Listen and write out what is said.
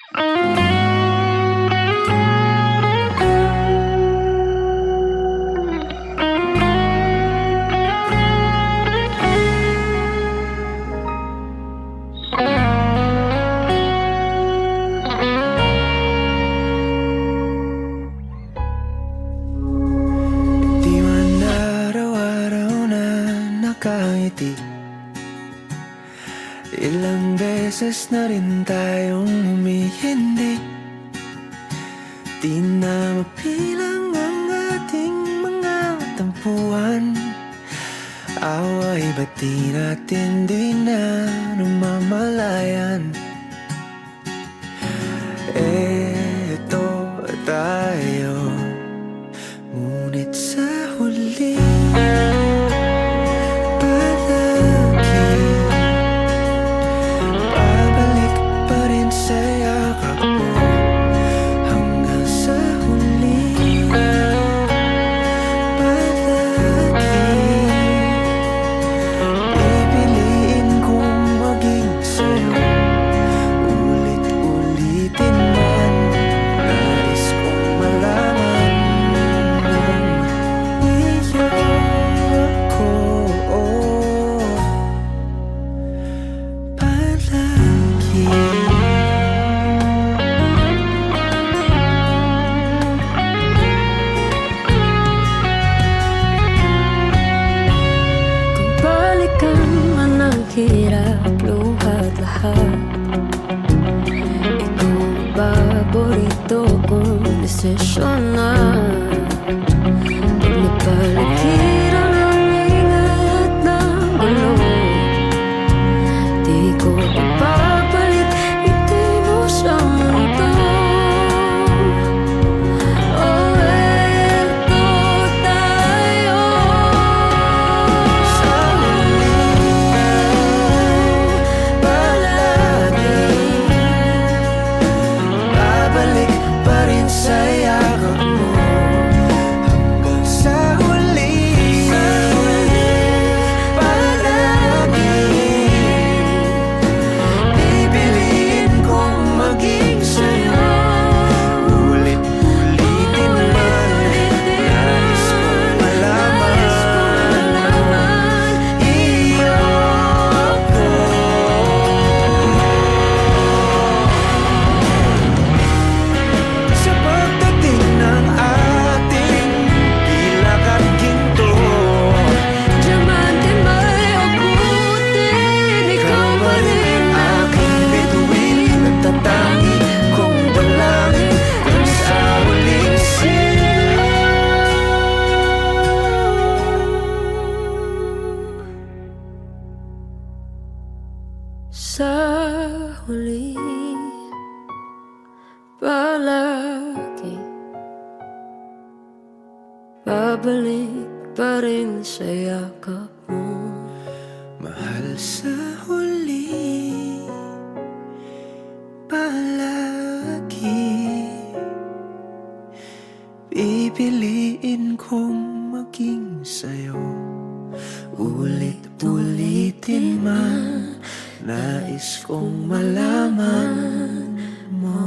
Di man araw-araw na nakangiti, ilang beses na rin tayong humihindi. Di na mapilang ang ating mga tampuhan. Away ba't di natin di na namamalayan? Eto tayo, ngunit sa huli palagi babalik pa rin sa yakap mo. Hanggang sa huli palagi pipiliin kong maging sa'yo. Ulit-ulitin man, nais kong malaman iyo ako palagi. Kung balikan man ang hirap, luhat lahat, ikaw ang paborito kong desisyon na. Pag napaligiran ang ingay at ng gulo, di ko papapalit, hindi mo siya mundo. Oh, eto tayo Sa huli palagi babalik pa rin sa yakap mo. Hanggang sa huli palagi pipiliin kong maging sa'yo. Ulit-ulitin man, nais kong malaman iyo ako. Sa pagdating ng ating pilak at ginto, Diamante may abutin, ikaw pa rin aking bituin, nagtatangi kong dalangin hanggang sa huling sigaw. sa huli palagi babalik pa rin sa yakap mo. Mahal, sa huli palagi pipiliin kong maging sa'yo. Ulit-ulitin man, nais kong malaman mo.